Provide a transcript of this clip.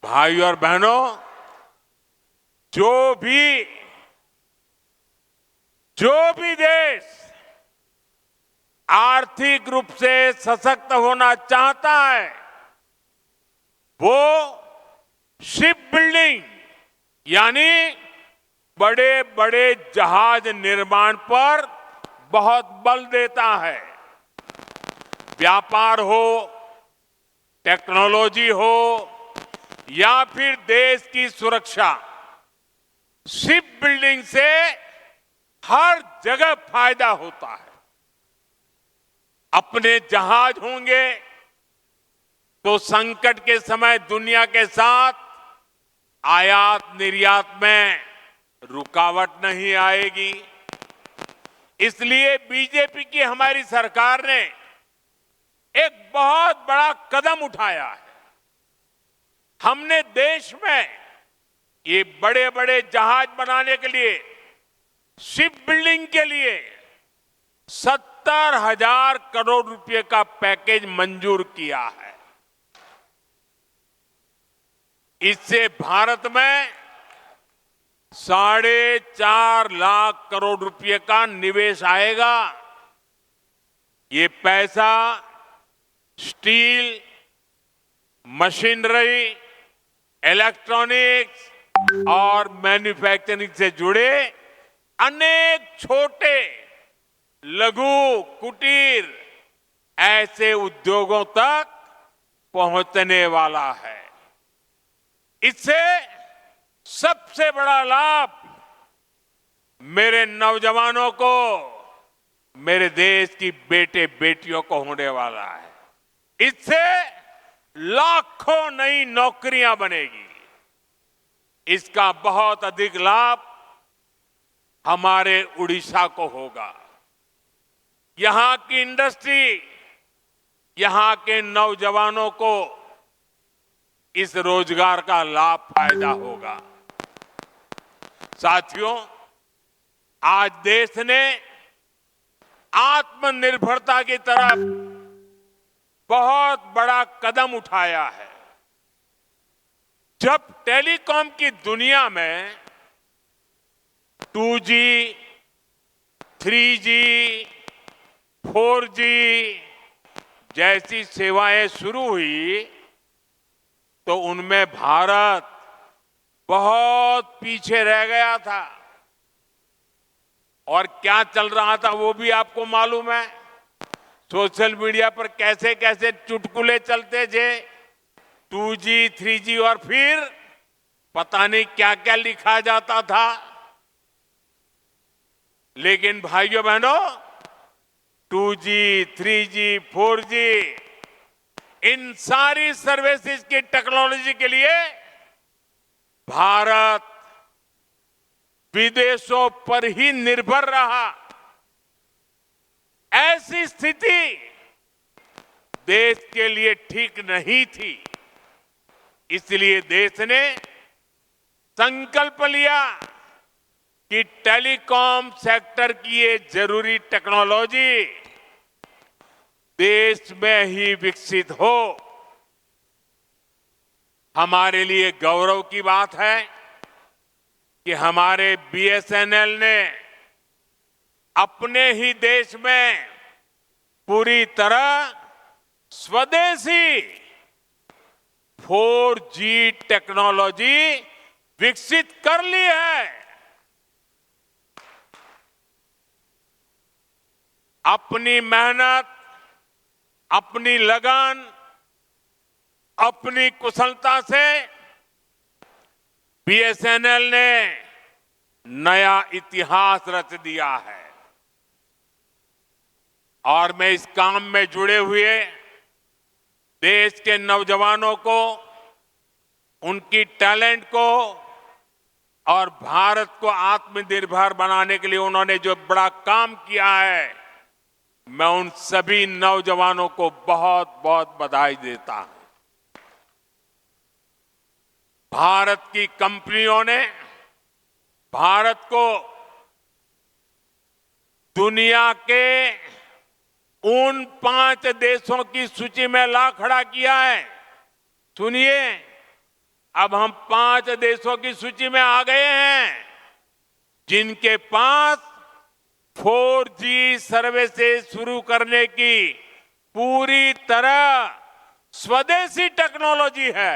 भाइयों और बहनों, जो भी देश आर्थिक रूप से सशक्त होना चाहता है, वो शिप बिल्डिंग यानी बड़े बड़े जहाज निर्माण पर बहुत बल देता है। व्यापार हो, टेक्नोलॉजी हो या फिर देश की सुरक्षा, शिप बिल्डिंग से हर जगह फायदा होता है। अपने जहाज होंगे तो संकट के समय दुनिया के साथ आयात निर्यात में रुकावट नहीं आएगी। इसलिए बीजेपी की हमारी सरकार ने एक बहुत बड़ा कदम उठाया है। हमने देश में ये बड़े बड़े जहाज बनाने के लिए, शिप बिल्डिंग के लिए 70,000 करोड़ रुपए का पैकेज मंजूर किया है। इससे भारत में 4.5 लाख करोड़ रुपए का निवेश आएगा। ये पैसा स्टील, मशीनरी, इलेक्ट्रॉनिक्स और मैन्युफैक्चरिंग से जुड़े अनेक छोटे, लघु, कुटीर ऐसे उद्योगों तक पहुंचने वाला है। इससे सबसे बड़ा लाभ मेरे नौजवानों को, मेरे देश की बेटे बेटियों को होने वाला है। इससे लाखों नई नौकरियां बनेगी। इसका बहुत अधिक लाभ हमारे उड़ीसा को होगा। यहां की इंडस्ट्री, यहां के नौजवानों को इस रोजगार का लाभ फायदा होगा। साथियों, आज देश ने आत्मनिर्भरता की तरफ बहुत बड़ा कदम उठाया है। जब टेलीकॉम की दुनिया में 2G, 3G, 4G जैसी सेवाएं शुरू हुई तो उनमें भारत बहुत पीछे रह गया था। और क्या चल रहा था वो भी आपको मालूम है। सोशल मीडिया पर कैसे कैसे चुटकुले चलते थे, 2G, 3G और फिर पता नहीं क्या क्या लिखा जाता था। लेकिन भाइयों बहनों, 2G, 3G, 4G इन सारी सर्विसेज की टेक्नोलॉजी के लिए भारत विदेशों पर ही निर्भर रहा। ऐसी स्थिति देश के लिए ठीक नहीं थी। इसलिए देश ने संकल्प लिया कि टेलीकॉम सेक्टर की ये जरूरी टेक्नोलॉजी देश में ही विकसित हो। हमारे लिए गौरव की बात है कि हमारे BSNL ने अपने ही देश में पूरी तरह स्वदेशी 4G टेक्नोलॉजी विकसित कर ली है। अपनी मेहनत, अपनी लगन, अपनी कुशलता से BSNL ने नया इतिहास रच दिया है। और मैं इस काम में जुड़े हुए देश के नौजवानों को, उनकी टैलेंट को और भारत को आत्मनिर्भर बनाने के लिए उन्होंने जो बड़ा काम किया है, मैं उन सभी नौजवानों को बहुत बहुत बधाई देता हूं। भारत की कंपनियों ने भारत को दुनिया के उन 5 देशों की सूची में ला खड़ा किया है। सुनिए, अब हम 5 देशों की सूची में आ गए हैं जिनके पास 4G सर्विसेज शुरू करने की पूरी तरह स्वदेशी टेक्नोलॉजी है।